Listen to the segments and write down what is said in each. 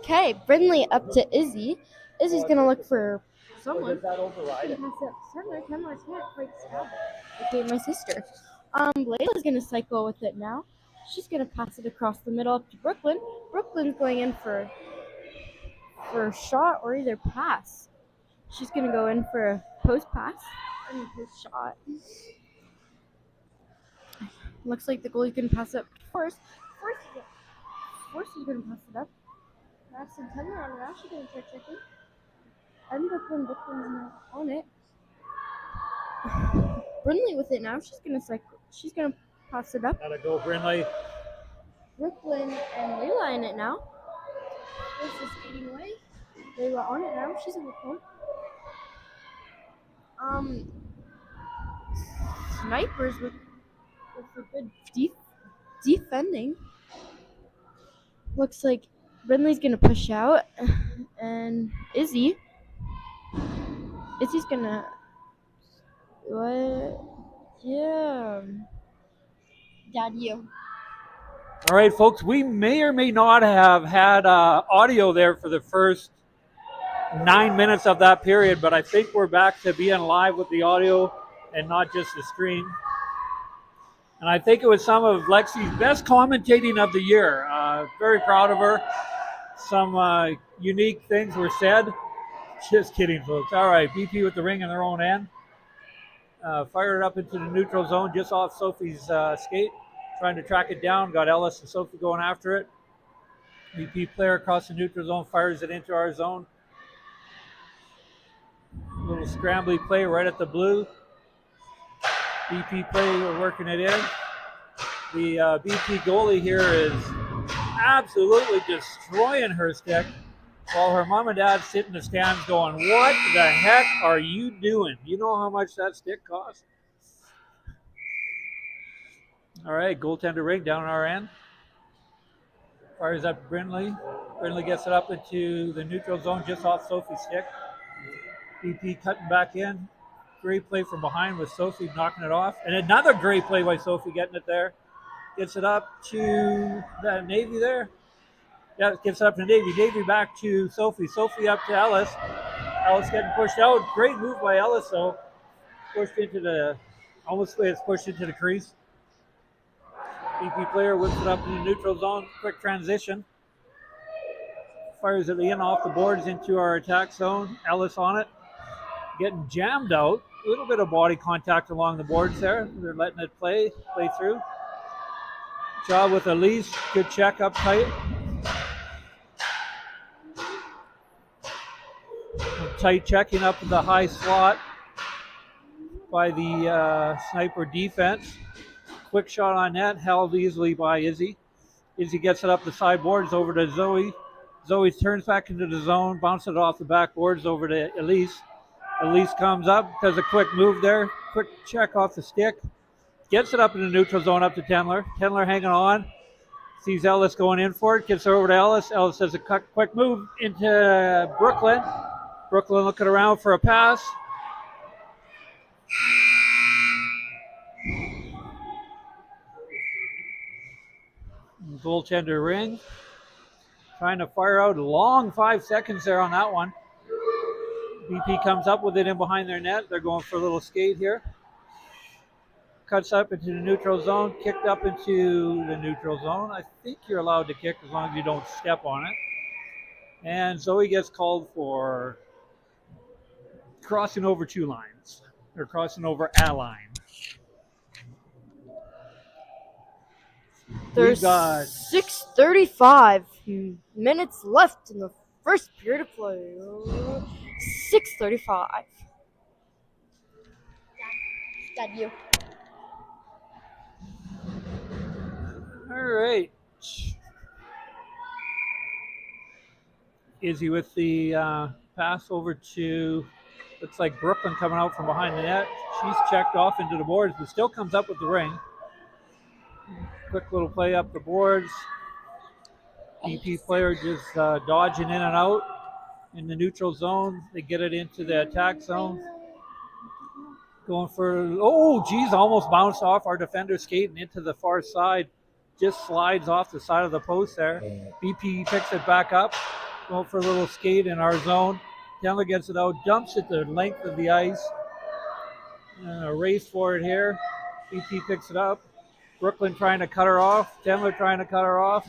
Okay, Brindley up to Izzy. Izzy's gonna look for someone. Does that override it? Kenmore can't quite stab it. Okay, my sister. Layla's gonna cycle with it now. She's gonna pass it across the middle up to Brooklyn. Brooklyn's going in for a shot or either pass. She's gonna go in for a post pass and post shot. Looks like the goalie's gonna pass it up first. Force is gonna pass it up. That's some time on it. She's gonna try checking. And Brooklyn's not on it. Brindley with it now. She's gonna cycle. She's gonna pass it up. Gotta go, Brindley. Brooklyn and Layla in it now. This is skating away. Layla on it now. She's in the phone. Sniperz with a good defending. Looks like Brindley's gonna push out, and Izzy's gonna what? Yeah, Dad, you. All right, folks, we may or may not have had audio there for the first 9 minutes of that period, but I think we're back to being live with the audio and not just the screen. And I think it was some of Lexi's best commentating of the year. Very proud of her. Some unique things were said. Just kidding, folks. All right, BP with the ring in their own end. Fired it up into the neutral zone just off Sophie's skate. Trying to track it down. Got Ellis and Sophie going after it. BP player across the neutral zone fires it into our zone. Little scrambly play right at the blue. BP play, we're working it in. The BP goalie here is absolutely destroying her stick while her mom and dad sit in the stands going, what the heck are you doing? You know how much that stick costs? All right, goaltender ring down our end. Fires up Brindley. Brindley gets it up into the neutral zone just off Sophie's stick. BP cutting back in. Great play from behind with Sophie knocking it off. And another great play by Sophie getting it there. Gets it up to the Navy there. Yeah, gets it up to Navy. Navy back to Sophie. Sophie up to Ellis. Ellis getting pushed out. Great move by Ellis, though. Pushed into the, almost it's pushed into the crease. BP player whips it up in the neutral zone. Quick transition. Fires it in off the boards into our attack zone. Ellis on it. Getting jammed out. A little bit of body contact along the boards there. They're letting it play through. Job with Elise. Good check up tight. Tight checking up in the high slot by the Sniper defense. Quick shot on net, held easily by Izzy. Izzy gets it up the side boards over to Zoe. Zoe turns back into the zone, bounces it off the back boards over to Elise. Elise comes up, does a quick move there. Quick check off the stick. Gets it up in the neutral zone up to Tendler. Tendler hanging on. Sees Ellis going in for it. Gets it over to Ellis. Ellis does a quick move into Brooklyn. Brooklyn looking around for a pass. Goaltender ring. Trying to fire out a long 5 seconds there on that one. BP comes up with it in behind their net. They're going for a little skate here. Cuts up into the neutral zone. Kicked up into the neutral zone. I think you're allowed to kick as long as you don't step on it. And Zoe gets called for crossing over two lines. Or crossing over a line. There's 6:35 minutes left in the first period of play. 6:35. Dad, you. All right. Izzy with the pass over to, looks like Brooklyn coming out from behind the net. She's checked off into the boards, but still comes up with the ring. Quick little play up the boards. BP player just dodging in and out. in the neutral zone. They get it into the attack zone. Going for, oh, geez, almost bounced off our defender skating into the far side. Just slides off the side of the post there. BP picks it back up. Going for a little skate in our zone. Chandler gets it out, dumps it the length of the ice. A race for it here. BP picks it up. Brooklyn trying to cut her off. Chandler trying to cut her off.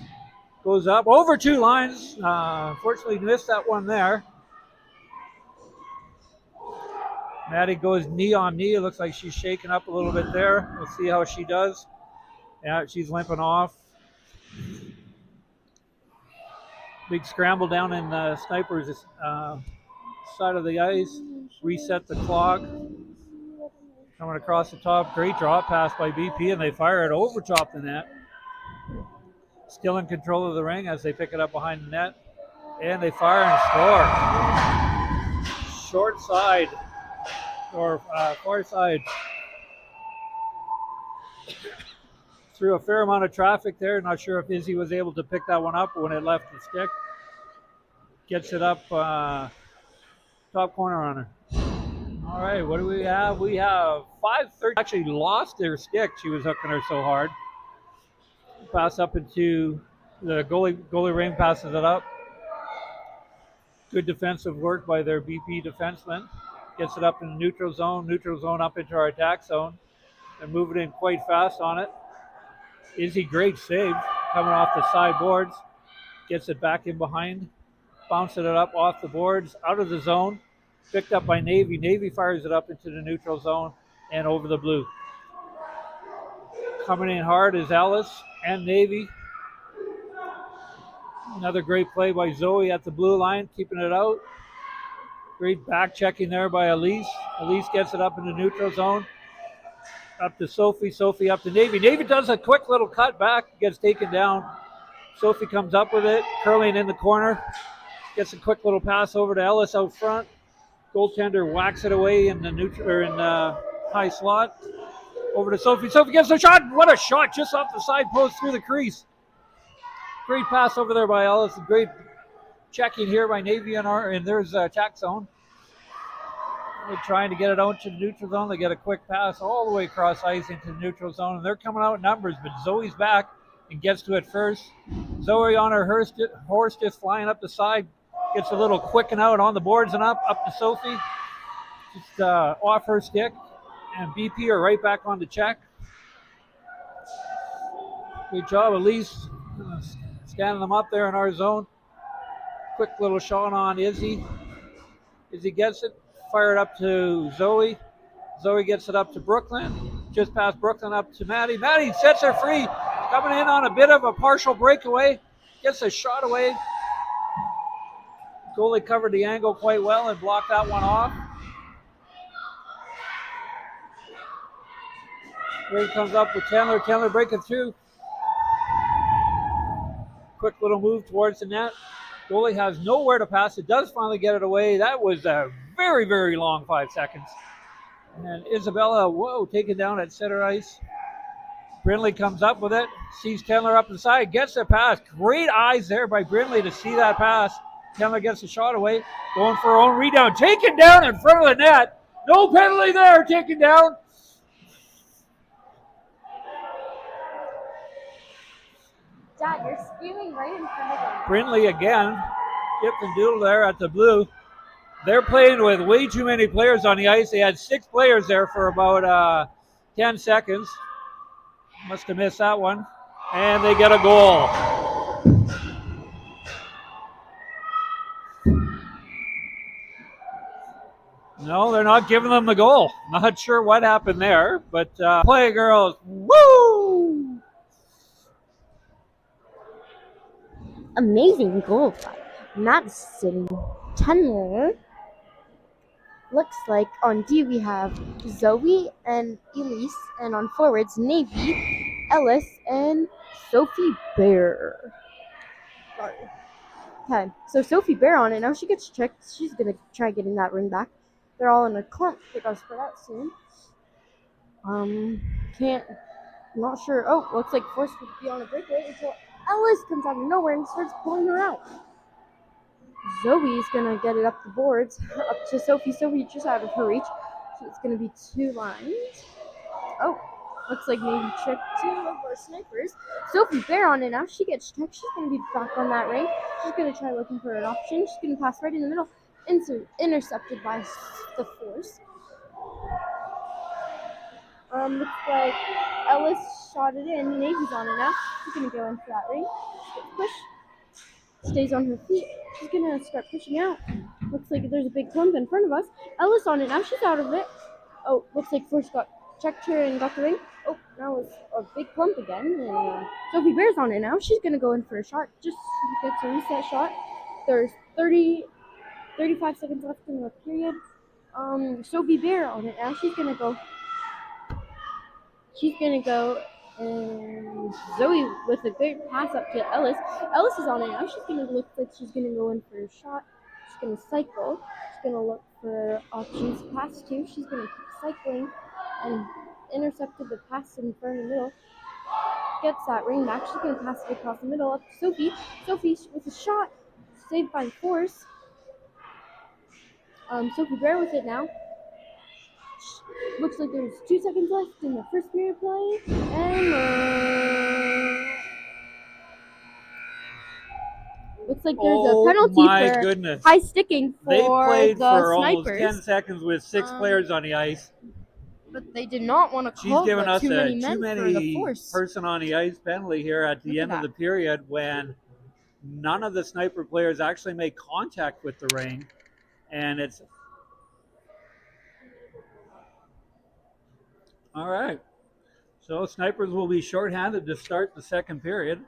Goes up over two lines. Unfortunately missed that one there. Maddie goes knee on knee. It looks like she's shaking up a little bit there. We'll see how she does. Yeah, she's limping off. Big scramble down in Sniperz side of the ice. Reset the clock. Coming across the top. Great drop pass by BP, and they fire it over top the net. Still in control of the ring as they pick it up behind the net. And they fire and score. Short side, or far side. Through a fair amount of traffic there. Not sure if Izzy was able to pick that one up when it left the stick. Gets it up top corner on her. All right, what do we have? We have 5-13. Actually lost their stick. She was hooking her so hard. Pass up into the goalie ring, passes it up. Good defensive work by their BP defenseman. Gets it up in the neutral zone up into our attack zone. They're moving in quite fast on it. Izzy, great save, coming off the side boards. Gets it back in behind. Bouncing it up off the boards, out of the zone. Picked up by Navy. Navy fires it up into the neutral zone and over the blue. Coming in hard is Ellis and Navy. Another great play by Zoe at the blue line, keeping it out. Great back checking there by Elise. Elise gets it up in the neutral zone. Up to Sophie. Sophie up to Navy. Navy does a quick little cut back, gets taken down. Sophie comes up with it, curling in the corner. Gets a quick little pass over to Ellis out front. Goaltender whacks it away in the neutral or in the high slot. Over to Sophie. Sophie gets a shot. What a shot! Just off the side post through the crease. Great pass over there by Ellis. Great checking here by Navy and there's attack zone. They're trying to get it out to the neutral zone. They get a quick pass all the way across ice into the neutral zone, and they're coming out in numbers. But Zoe's back and gets to it first. Zoe on her horse just flying up the side. Gets a little quick and out on the boards and up to Sophie. Just off her stick. And BP are right back on the check. Good job, Elise. Standing them up there in our zone. Quick little shot on Izzy. Izzy gets it. Fire it up to Zoe. Zoe gets it up to Brooklyn. Just past Brooklyn up to Maddie. Maddie sets her free. Coming in on a bit of a partial breakaway. Gets a shot away. Goalie covered the angle quite well and blocked that one off. Ray comes up with Chandler. Chandler breaking through. Quick little move towards the net. Goalie has nowhere to pass. It does finally get it away. That was a very, very long 5 seconds. And Isabella, taken down at center ice. Brindley comes up with it. Sees Chandler up the side. Gets the pass. Great eyes there by Brindley to see that pass. Chandler gets the shot away. Going for her own rebound. Taken down in front of the net. No penalty there. Taken down. Dad, you're spewing right in front of them. Brindley again. Dip and doodle there at the blue. They're playing with way too many players on the ice. They had 6 players there for about 10 seconds. Must have missed that one. And they get a goal. No, they're not giving them the goal. Not sure what happened there, but play, girls. Woo! Amazing goal by Madison Chandler. Looks like on D we have Zoe and Elise, and on forwards Navy, Ellis, and Sophie Bear. Okay, so Sophie Bear on it. Now she gets checked. She's going to try getting that ring back. They're all in a clump. They got to spread out soon. Not sure. Oh, looks like Force would be on a breakaway until Ellis comes out of nowhere and starts pulling her out. Zoe's gonna get it up the boards, up to Sophie. Sophie just out of her reach, so it's gonna be 2 lines. Oh, looks like maybe trick 2 of our Sniperz. Sophie Bear on it now. She gets checked. She's gonna be back on that ring. She's gonna try looking for an option. She's gonna pass right in the middle, intercepted by the Force. Looks like Ellis shot it in. Navy's on it now. She's gonna go into that ring. Push. Stays on her feet. She's gonna start pushing out. Looks like there's a big clump in front of us. Ellis on it now. She's out of it. Oh, looks like Force got checked her and got the ring. Oh, that was a big clump again. And Sophie Bear's on it now. She's gonna go in for a shot. Just gets a reset shot. There's 35 seconds left in the period. Sophie Bear on it now. She's gonna go, and Zoe with a great pass up to Ellis. Ellis is on it now. She's gonna look like she's gonna go in for a shot. She's gonna cycle. She's gonna look for options to pass to. She's gonna keep cycling and intercepted the pass in front of the middle. Gets that ring back. She's gonna pass it across the middle up to Sophie. Sophie with a shot, saved by Force. Sophie Bear with it now. Looks like there's 2 seconds left in the first period play, and looks like there's a penalty for goodness. high sticking for they played the for almost Sniperz. 10 seconds with 6 players on the ice. But they did not want to call She's given us too many a men too for the many Force. person on the ice penalty here at the end of the period when none of the Sniper players actually made contact with the ring, and it's all right. So Sniperz will be shorthanded to start the second period.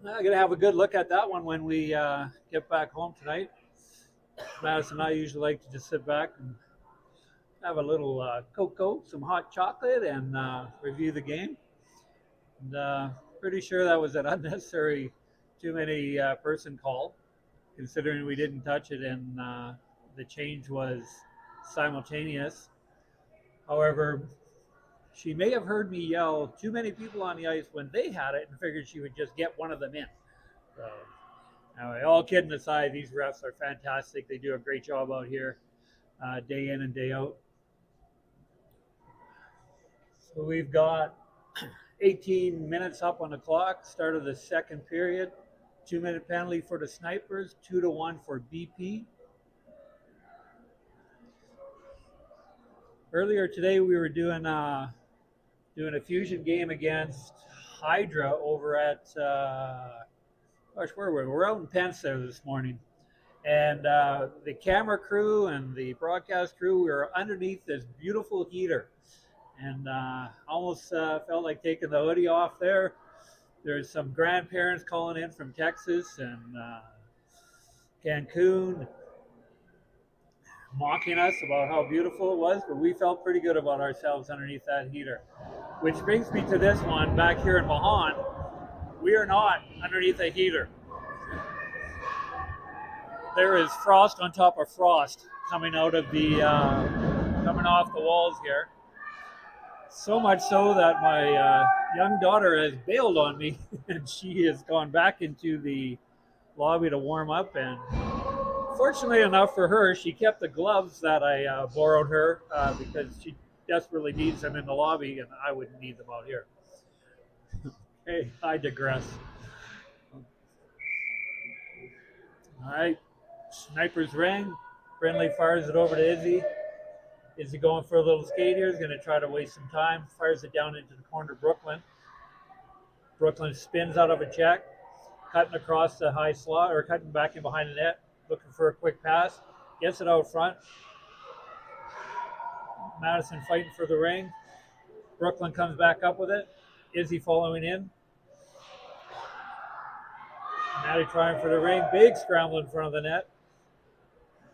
I'm going to have a good look at that one when we get back home tonight. Madison and I usually like to just sit back and have a little cocoa, some hot chocolate, and review the game. And pretty sure that was an unnecessary too many person call, considering we didn't touch it and the change was simultaneous. However, she may have heard me yell too many people on the ice when they had it and figured she would just get one of them in. So, anyway, all kidding aside, these refs are fantastic. They do a great job out here day in and day out. So we've got 18 minutes up on the clock, start of the second period. 2-minute penalty for the Sniperz, 2-1 for BP. Earlier today we were doing a fusion game against Hydra over at where were we? We're out in Pensa this morning, and the camera crew and the broadcast crew, we were underneath this beautiful heater, and almost felt like taking the hoodie off there. There's some grandparents calling in from Texas and Cancun, mocking us about how beautiful it was, but we felt pretty good about ourselves underneath that heater. Which brings me to this one back here in Mahan. We are not underneath a heater. There is frost on top of frost coming out of the coming off the walls here. So much so that my young daughter has bailed on me, and she has gone back into the lobby to warm up. And fortunately enough for her, she kept the gloves that I borrowed her because she desperately needs them in the lobby, and I wouldn't need them out here. Hey, I digress. All right, Sniperz ring. Brindley fires it over to Izzy. Izzy going for a little skate here. He's going to try to waste some time. Fires it down into the corner, Brooklyn. Brooklyn spins out of a check, cutting across the high slot, or cutting back in behind the net, looking for a quick pass. Gets it out front. Madison fighting for the ring. Brooklyn comes back up with it. Izzy following in. Maddie trying for the ring. Big scramble in front of the net.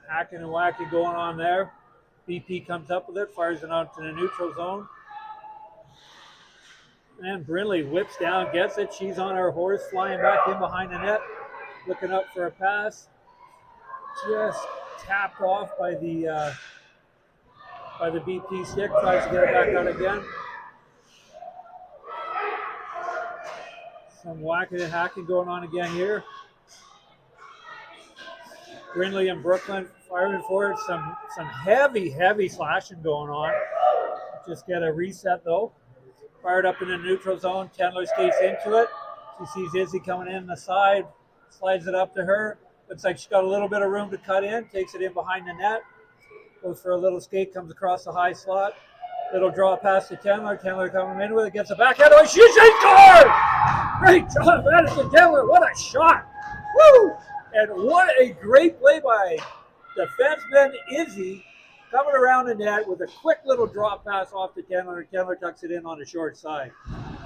Hacking and whacking going on there. BP comes up with it, fires it out to the neutral zone. And Brindley whips down, gets it. She's on her horse, flying back in behind the net. looking up for a pass. Just tapped off by the BP stick. Tries to get it back out again. Some whacking and hacking going on again here. Brindley and Brooklyn firing for it. Some heavy slashing going on. Just get a reset though. Fired up in the neutral zone. Chandler skates into it. She sees Izzy coming in the side. Slides it up to her. Looks like she's got a little bit of room to cut in. Takes it in behind the net. Goes for a little skate. Comes across the high slot. Little draw pass to Chandler. Chandler coming in with it. Gets a backhand. Oh, she's in scored! Great job, Madison Chandler. What a shot! Woo! And what a great play by defenseman Izzy, coming around the net with a quick little drop pass off to Chandler, and Chandler tucks it in on the short side.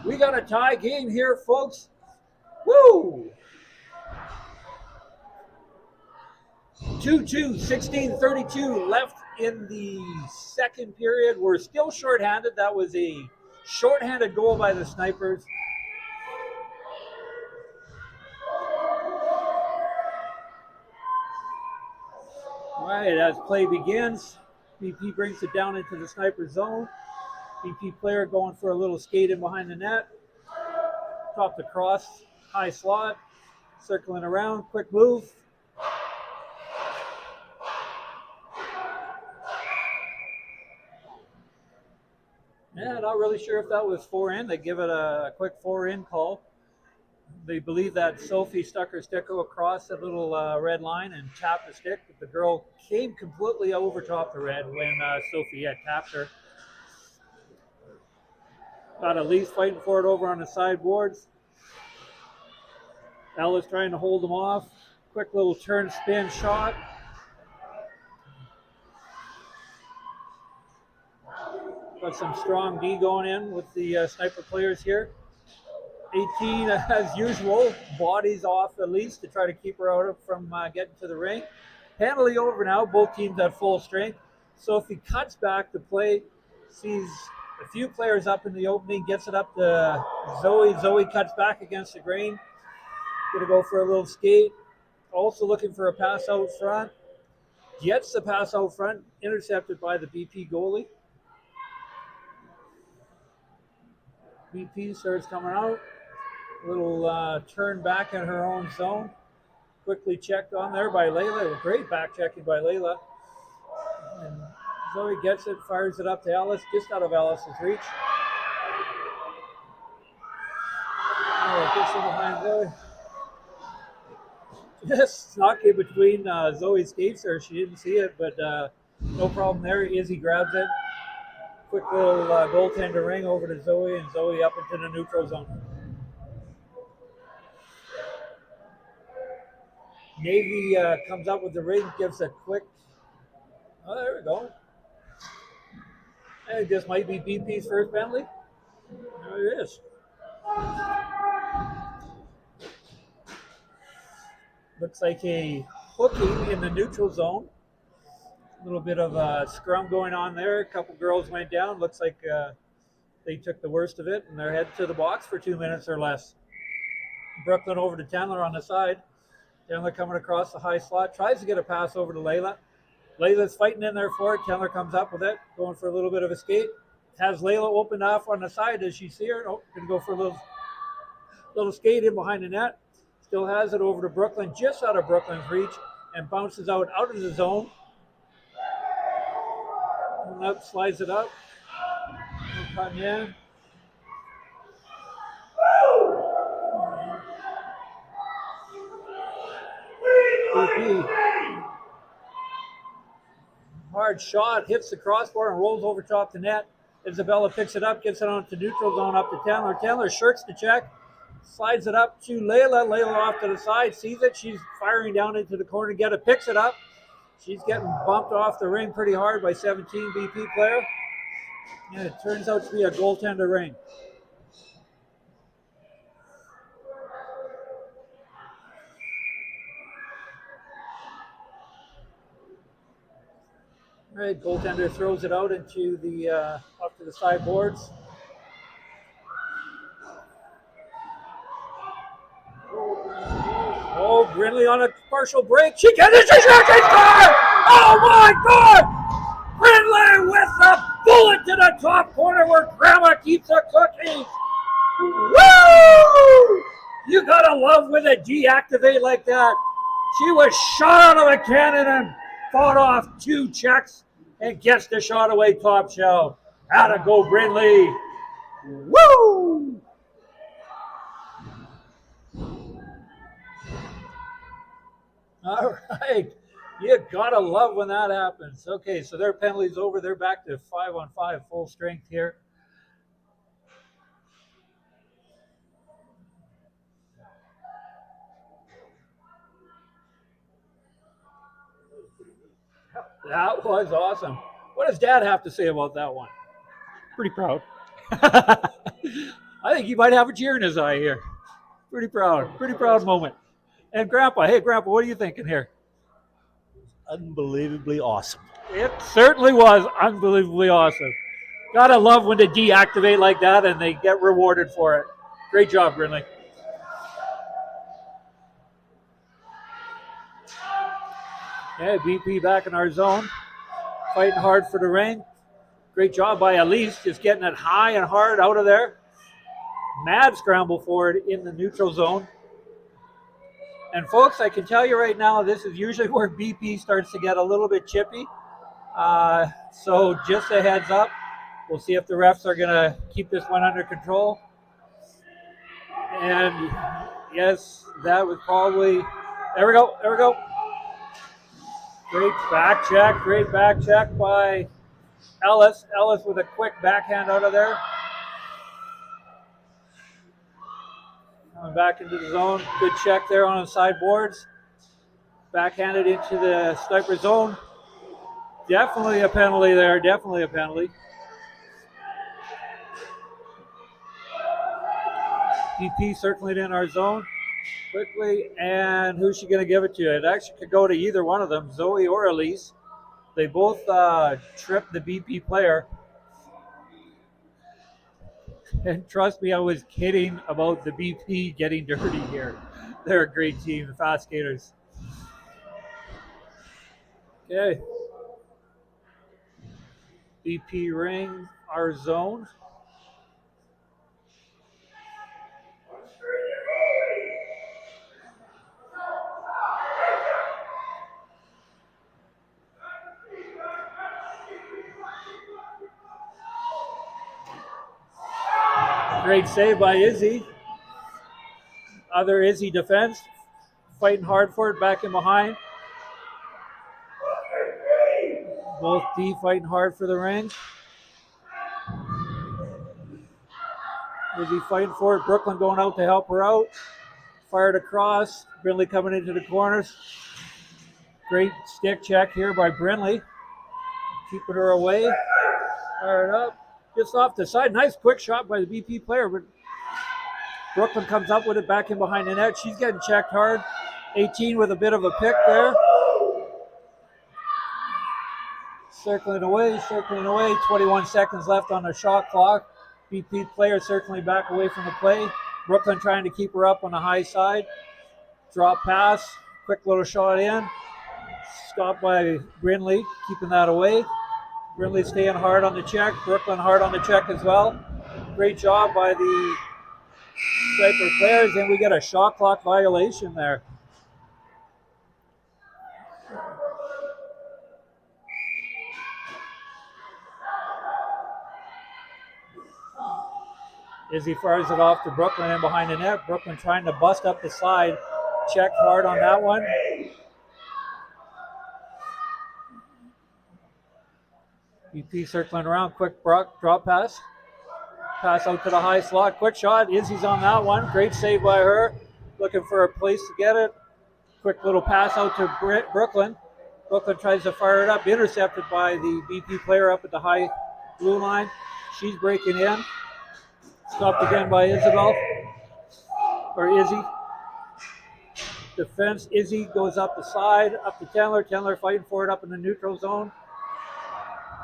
We got a tie game here, folks. Woo! 2-2, 16:32 left in the second period. We're still shorthanded. That was a shorthanded goal by the Sniperz. All right, as play begins, BP brings it down into the Sniperz zone. BP player going for a little skate in behind the net. Top the cross, high slot, circling around, quick move. Yeah, not really sure if that was 4-in. They give it a quick 4-in call. They believe that Sophie stuck her stick across that little red line and tapped the stick, but the girl came completely over top the red when Sophie had tapped her. Got Elise fighting for it over on the sideboards. Ella's trying to hold them off. Quick little turn spin shot. Got some strong D going in with the Sniper players here. 18, as usual, bodies off at least to try to keep her out from getting to the ring. Penalty over now, both teams at full strength. Sophie cuts back to play, sees a few players up in the opening, gets it up to Zoe. Zoe cuts back against the grain. Gonna go for a little skate. Also looking for a pass out front. Gets the pass out front, intercepted by the BP goalie. BP starts coming out. Little turn back in her own zone. Quickly checked on there by Layla. Great back checking by Layla. And Zoe gets it, fires it up to Alice, just out of Alice's reach. Oh, gets it behind Zoe. Just snuck in between Zoe's skates there. She didn't see it, but no problem there. Izzy grabs it. Quick little goaltender ring over to Zoe, and Zoe up into the neutral zone. Navy comes up with the ring, gives a quick, oh, there we go. And this might be BP's first penalty. There it is. Looks like a hooking in the neutral zone. A little bit of a scrum going on there. A couple girls went down. Looks like they took the worst of it, and they're headed to the box for 2 minutes or less. Brooklyn over to Chandler on the side. Chandler coming across the high slot. Tries to get a pass over to Layla. Layla's fighting in there for it. Chandler comes up with it. Going for a little bit of a skate. Has Layla opened off on the side. Does she see her? Oh, going to go for a little skate in behind the net. Still has it over to Brooklyn. Just out of Brooklyn's reach. And bounces out of the zone. And up, slides it up. Cutting in. Hard shot, hits the crossbar and rolls over top the net. Isabella picks it up, gets it onto neutral zone up to Chandler. Chandler shirks the check, slides it up to Layla. Layla off to the side, sees it. She's firing down into the corner. Picks it up. She's getting bumped off the ring pretty hard by 17 BP player. And it turns out to be a goaltender ring. All right, goaltender throws it out into the up to the sideboards. Oh, Brindley on a partial break. She gets it. She scores! Oh my God! Brindley with a bullet to the top corner where Grandma keeps her cookies. Woo! You gotta love when they deactivate like that. She was shot out of a cannon and fought off 2 checks and gets the shot away top shelf. How'd it go, Brindley? Woo! All right. You gotta love when that happens. Okay, so their penalty's over. They're back to 5-on-5 full strength here. That was awesome. What does Dad have to say about that one? Pretty proud. I think he might have a tear in his eye here. Pretty proud moment. And Grandpa, hey Grandpa, what are you thinking here? Unbelievably awesome. It certainly was unbelievably awesome. Gotta love when they deactivate like that and they get rewarded for it. Great job, Brindley. Yeah, BP back in our zone. Fighting hard for the ring. Great job by Elise, just getting it high and hard out of there. Mad scramble forward in the neutral zone. And folks, I can tell you right now, this is usually where BP starts to get a little bit chippy. So just a heads up. We'll see if the refs are gonna keep this one under control. And yes, that was probably, there we go. Great back check by Ellis. Ellis with a quick backhand out of there. Coming back into the zone. Good check there on the sideboards. Backhanded into the Sniperz zone. Definitely a penalty there. Definitely a penalty. DP circling in our zone quickly. And who's she going to give it to? It actually could go to either one of them, Zoe or Elise. They both tripped the BP player. And trust me, I was kidding about the BP getting dirty here. They're a great team, the Fast Skaters. Okay. BP ring, our zone. Great save by Izzy. Other Izzy defense. Fighting hard for it, back in behind. Both D fighting hard for the ring. Izzy fighting for it. Brooklyn going out to help her out. Fired across. Brindley coming into the corners. Great stick check here by Brindley. Keeping her away. Fired up. Just off the side. Nice quick shot by the BP player. But Brooklyn comes up with it back in behind the net. She's getting checked hard. 18 with a bit of a pick there. Circling away. 21 seconds left on the shot clock. BP player circling back away from the play. Brooklyn trying to keep her up on the high side. Drop pass. Quick little shot in. Stopped by Brindley, keeping that away. Brindley staying hard on the check. Brooklyn hard on the check as well. Great job by the Sniper players, and we get a shot clock violation there. Izzy fires it off to Brooklyn and behind the net. Brooklyn trying to bust up the side. Checked hard on that one. BP circling around, quick drop pass. Pass out to the high slot, quick shot. Izzy's on that one. Great save by her. Looking for a place to get it. Quick little pass out to Brooklyn. Brooklyn tries to fire it up, intercepted by the BP player up at the high blue line. She's breaking in. Stopped again by Isabel, or Izzy. Defense, Izzy goes up the side, up to Tendler. Tendler fighting for it up in the neutral zone.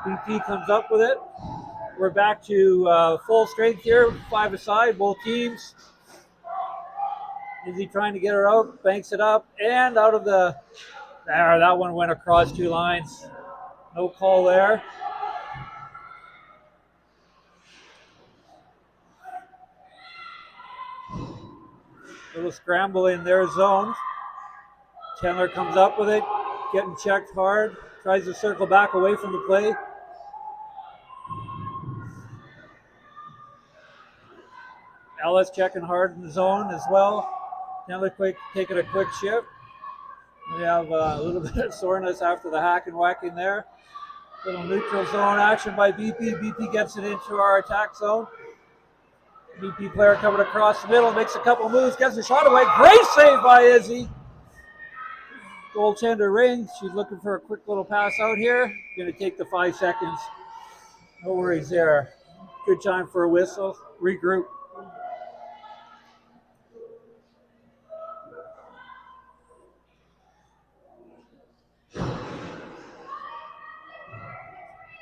BP comes up with it. We're back to full strength here, 5 aside, both teams. Izzy trying to get her out, banks it up, and out of the, there, that one went across 2 lines. No call there. Little scramble in their zone. Chandler comes up with it, getting checked hard, tries to circle back away from the play. Ellis checking hard in the zone as well. Chandler taking a quick shift. We have a little bit of soreness after the hack and whacking there. Little neutral zone action by BP. BP gets it into our attack zone. BP player coming across the middle, makes a couple moves, gets a shot away. Great save by Izzy. Goaltender ring. She's looking for a quick little pass out here. Going to take the 5 seconds. No worries there. Good time for a whistle. Regroup.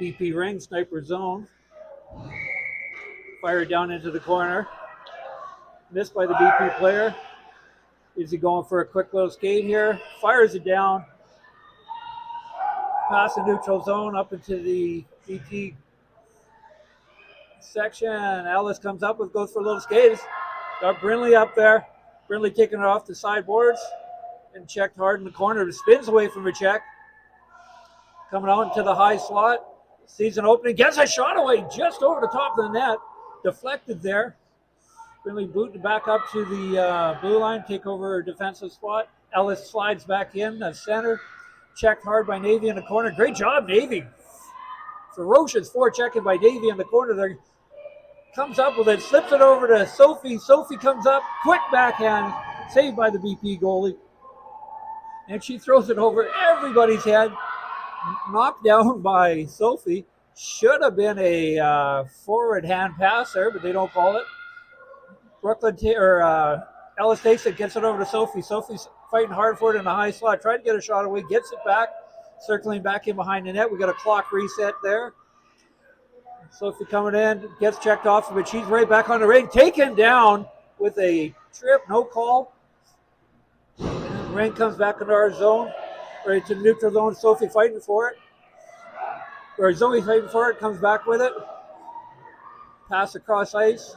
BP ring, sniper zone. Fire down into the corner. Missed by the BP player. Is he going for a quick little skate here? Fires it down. Pass the neutral zone up into the BP section. Ellis comes up with, goes for a little skate. Got Brindley up there. Brindley taking it off the sideboards and checked hard in the corner. Spins away from a check. Coming out into the high slot. Sees an opening. Gets a shot away just over the top of the net. Deflected there. Brindley booted back up to the blue line. Take over her defensive spot. Ellis slides back in the center. Checked hard by Navy in the corner. Great job, Navy. Ferocious forechecking by Navy in the corner there. Comes up with it, slips it over to Sophie. Sophie comes up, quick backhand, saved by the BP goalie. And she throws it over everybody's head. Knocked down by Sophie. Should have been a forward hand pass there, but they don't call it. Ellis takes it, gets it over to Sophie. Sophie's fighting hard for it in the high slot. Tried to get a shot away, gets it back, circling back in behind the net. We got a clock reset there. Sophie coming in, gets checked off, but she's right back on the ring. Taken down with a trip, no call. And ring comes back into our zone, right to the neutral zone. Sophie fighting for it. Or Zoe fighting for it, comes back with it. Pass across ice.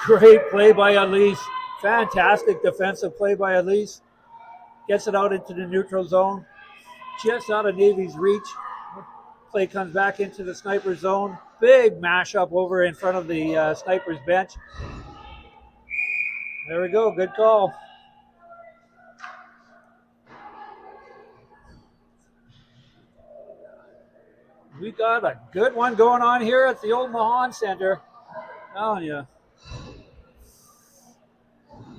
Great play by Elise. Fantastic defensive play by Elise. Gets it out into the neutral zone. Just out of Navy's reach. Play comes back into the Sniperz zone. Big mashup over in front of the Sniperz bench. There we go. Good call. We got a good one going on here at the old Mahan Center. Telling you.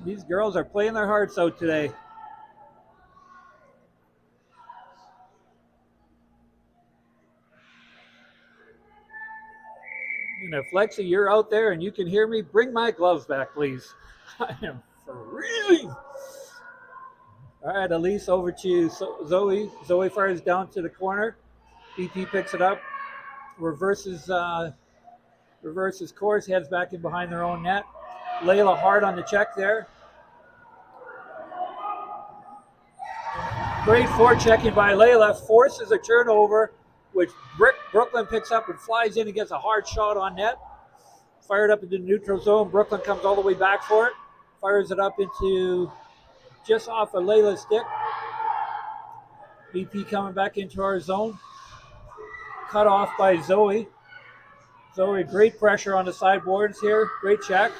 These girls are playing their hearts out today. And if Lexi, you're out there and you can hear me, bring my gloves back, please. I am freezing. All right, Elise over to Zoe. Zoe fires down to the corner. BP picks it up, reverses course, heads back in behind their own net. Layla hard on the check there. Great forechecking by Layla, forces a turnover, which Brooklyn picks up and flies in and gets a hard shot on net. Fired up into the neutral zone. Brooklyn comes all the way back for it. Fires it up into just off of Layla's stick. BP coming back into our zone. Cut off by Zoe. Zoe, great pressure on the sideboards here. Great check.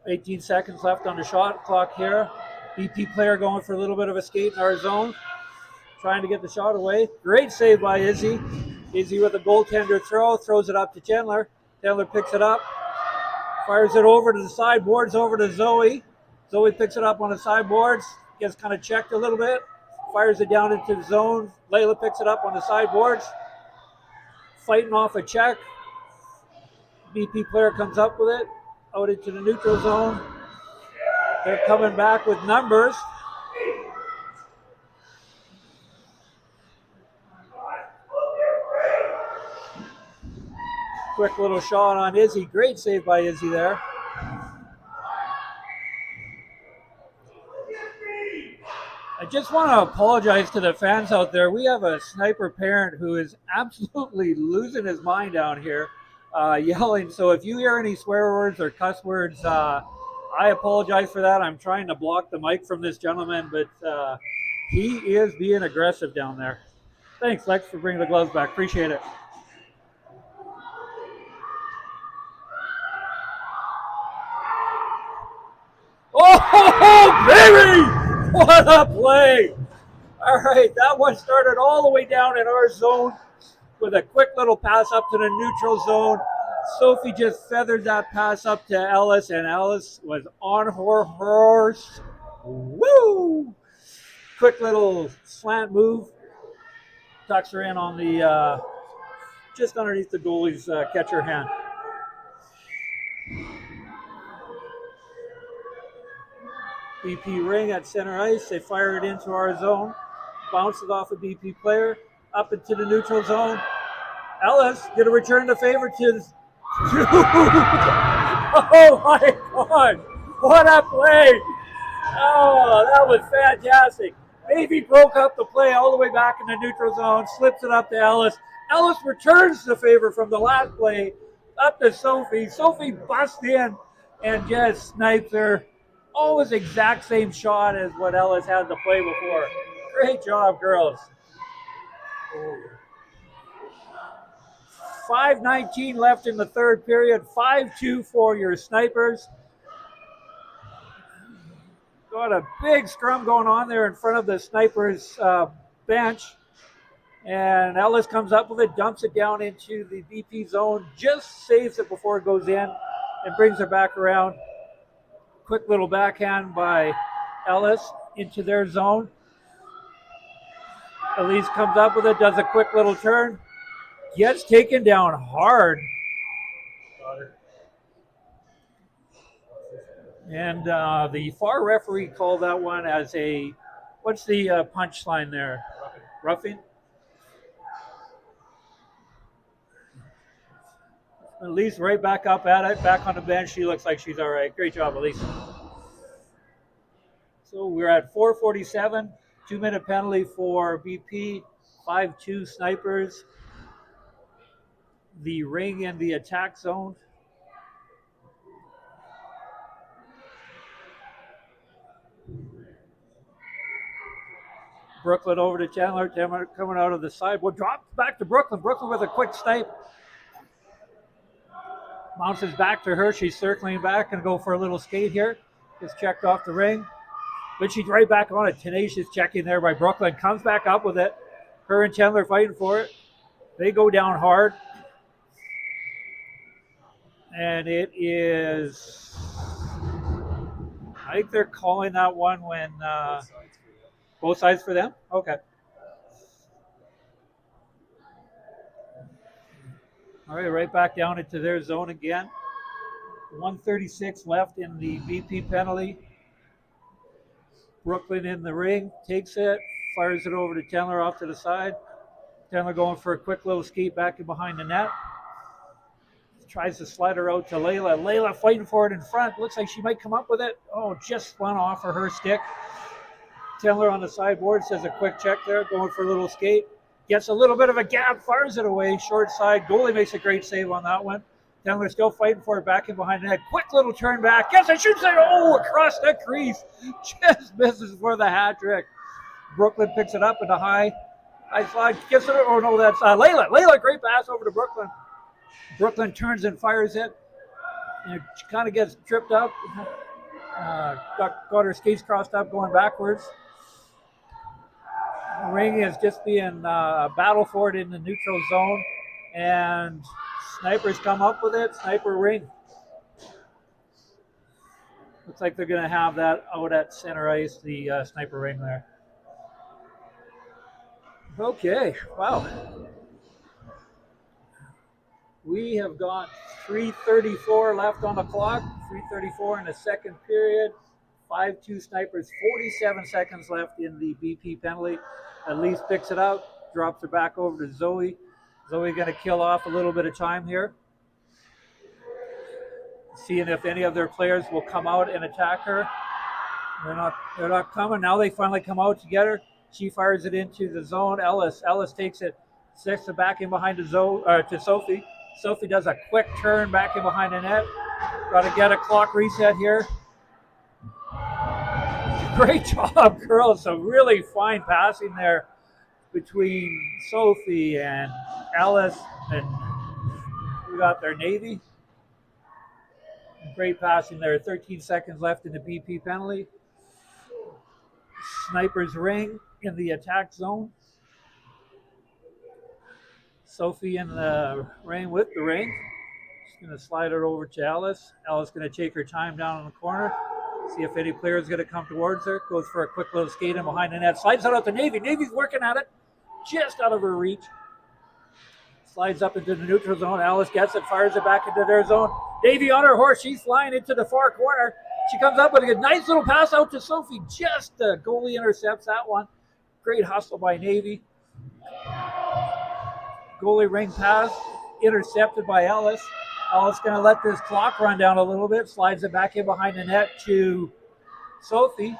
18 seconds left on the shot clock here. BP player going for a little bit of a skate in our zone. Trying to get the shot away. Great save by Izzy. Izzy with a goaltender throw. Throws it up to Chandler. Chandler picks it up. Fires it over to the sideboards, over to Zoe. Zoe picks it up on the sideboards. Gets kind of checked a little bit. Fires it down into the zone. Layla picks it up on the sideboards. Fighting off a check. BP player comes up with it. Out into the neutral zone. They're coming back with numbers. Quick little shot on Izzy. Great save by Izzy there. I just want to apologize to the fans out there. We have a sniper parent who is absolutely losing his mind down here, yelling. So if you hear any swear words or cuss words, I apologize for that. I'm trying to block the mic from this gentleman, but he is being aggressive down there. Thanks, Lex, for bringing the gloves back. Appreciate it. Oh, baby! What a play! All right, that one started all the way down in our zone with a quick little pass up to the neutral zone. Sophie just feathered that pass up to Ellis, and Ellis was on her horse. Woo! Quick little slant move. Tucks her in on the, just underneath the goalie's catcher hand. BP ring at center ice. They fire it into our zone. Bounces off a BP player. Up into the neutral zone. Ellis going to return the favor to... Oh my God! What a play! Oh, that was fantastic. Maybe broke up the play all the way back in the neutral zone. Slips it up to Ellis. Ellis returns the favor from the last play up to Sophie. Sophie busts in and just snipes her. Always exact same shot as what Ellis had to play before. Great job, girls. 5:19 left in the third period. 5-2 for your Sniperz. Got a big scrum going on there in front of the Sniperz bench. And Ellis comes up with it, dumps it down into the BP zone, just saves it before it goes in and brings it back around. Quick little backhand by Ellis into their zone. Elise comes up with it, does a quick little turn, gets taken down hard. And the FAR referee called that one as a, what's the punch line there? Roughing? Elise right back up at it, back on the bench. She looks like she's all right. Great job, Elise. So we're at 4:47, 2-minute penalty for BP, 5-2 Sniperz. The ring in the attack zone. Brooklyn over to Chandler. Chandler coming out of the side. Well, drops back to Brooklyn. Brooklyn with a quick snipe. Bounces back to her. She's circling back and go for a little skate here. Gets checked off the ring. But she's right back on it. Tenacious checking there by Brooklyn. Comes back up with it. Her and Chandler fighting for it. They go down hard. And it is... I think they're calling that one when... both sides for them? Okay. All right, right back down into their zone again. 1:36 left in the BP penalty. Brooklyn in the ring, takes it, fires it over to Chandler off to the side. Chandler going for a quick little skate back in behind the net. Tries to slide her out to Layla. Layla fighting for it in front. Looks like she might come up with it. Oh, just spun off of her stick. Chandler on the sideboard says a quick check there, going for a little skate. Gets a little bit of a gap, fires it away, short side. Goalie makes a great save on that one. Chandler still fighting for it back in behind the net. Quick little turn back. Gets it, shoots it. Oh, across the crease. Just misses for the hat trick. Brooklyn picks it up in the high slide. Gets it. Oh, no, that's Layla. Layla, great pass over to Brooklyn. Brooklyn turns and fires it. And she kind of gets tripped up. Got her skates crossed up going backwards. Ring is just being battle for it in the neutral zone, and Sniperz come up with it. Sniper ring. Looks like they're going to have that out at center ice, the sniper ring there. Okay, wow. We have got 3:34 left on the clock. 3:34 in the second period. 5-2 Sniperz, 47 seconds left in the BP penalty. Elise picks it out, drops it back over to Zoe. Zoe going to kill off a little bit of time here. seeing if any of their players will come out and attack her. They're not coming. Now they finally come out together. She fires it into the zone. Ellis takes it, sticks it back in behind to Sophie. Sophie does a quick turn back in behind the net. Got to get a clock reset here. Great job, girls. Some really fine passing there between Sophie and Alice, and we got their Navy. Great passing there. 13 seconds left in the BP penalty. Sniperz ring in the attack zone. Sophie in the ring with the ring. She's going to slide it over to Alice. Alice going to take her time down in the corner. See if any player is going to come towards her. Goes for a quick little skate in behind the net. Slides it out to Navy. Navy's working at it. Just out of her reach. Slides up into the neutral zone. Alice gets it, fires it back into their zone. Navy on her horse. She's flying into the far corner. She comes up with a nice little pass out to Sophie. Just the goalie intercepts that one. Great hustle by Navy. Goalie ring pass intercepted by Ellis. Ellis going to let this clock run down a little bit. Slides it back in behind the net to Sophie.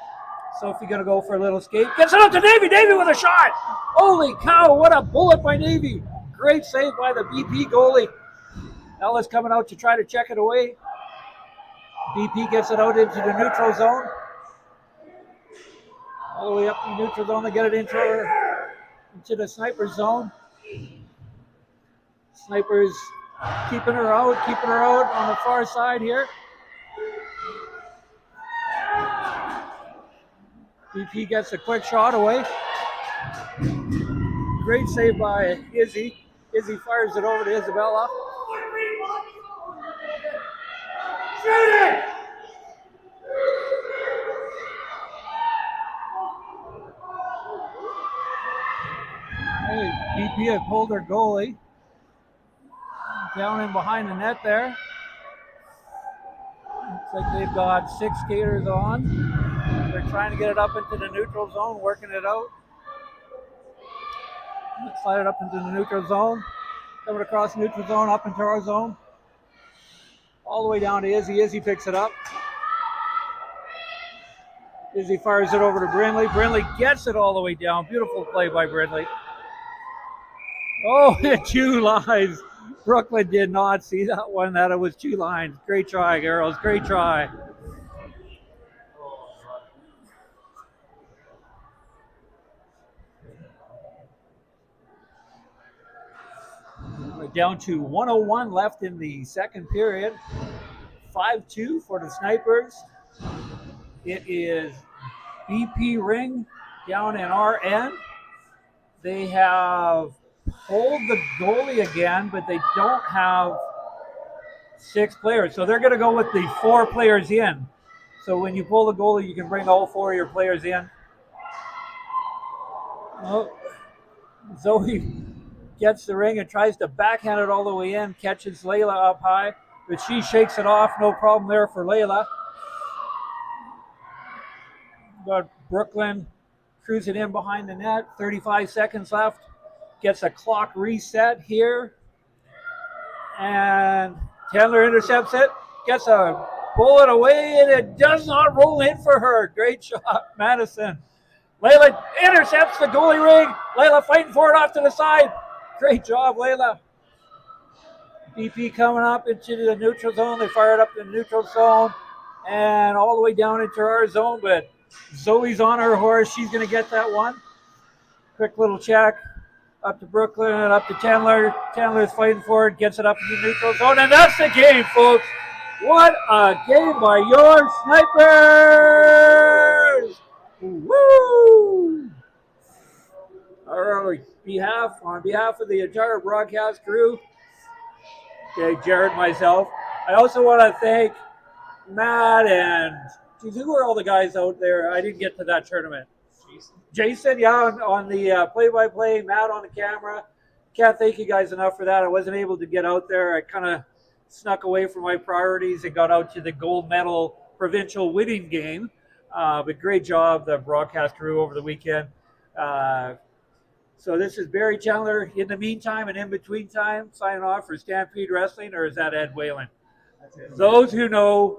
Sophie going to go for a little skate. Gets it up to Navy. Navy with a shot. Holy cow, what a bullet by Navy. Great save by the BP goalie. Ellis coming out to try to check it away. BP gets it out into the neutral zone. All the way up in the neutral zone to get it into the Sniperz zone. Sniperz keeping her out on the far side here. BP gets a quick shot away. Great save by Izzy. Izzy fires it over to Isabella. Shoot it! Hey, BP had pulled her goalie down in behind the net there. Looks like they've got 6 skaters on. They're trying to get it up into the neutral zone, working it out. Let's slide it up into the neutral zone. Coming across the neutral zone, up into our zone. All the way down to Izzy. Izzy picks it up. Izzy fires it over to Brindley. Brindley gets it all the way down. Beautiful play by Brindley. Oh, 2 lines. Brooklyn did not see that one, that it was 2 lines. Great try, girls. Great try. We're down to 1:01 left in the second period. 5-2 for the Sniperz. It is BP ring down in our end. They have pulled the goalie again, but they don't have 6 players. So they're going to go with the 4 players in. So when you pull the goalie, you can bring all 4 of your players in. Oh, Zoe gets the ring and tries to backhand it all the way in, catches Layla up high, but she shakes it off. No problem there for Layla. Got Brooklyn cruising in behind the net. 35 seconds left. Gets a clock reset here. And Chandler intercepts it. Gets a bullet away, and it does not roll in for her. Great shot, Madison. Layla intercepts the goalie ring. Layla fighting for it off to the side. Great job, Layla. BP coming up into the neutral zone. They fire it up in the neutral zone and all the way down into our zone, but Zoe's on her horse. She's going to get that one. Quick little check. Up to Brooklyn and up to Chandler. Chandler's fighting for it. Gets it up in the neutral zone. And that's the game, folks. What a game by your Sniperz! Woo! All right. On behalf of the entire broadcast crew, okay, Jared, myself, I also want to thank Matt and who are all the guys out there? I didn't get to that tournament. Jason, yeah, on the play-by-play, Matt on the camera. Can't thank you guys enough for that. I wasn't able to get out there. I kind of snuck away from my priorities and got out to the gold medal provincial winning game. But great job, the broadcast crew over the weekend. So this is Barry Chandler in the meantime and in between time signing off for Stampede Wrestling, or is that Ed Whalen? Those who know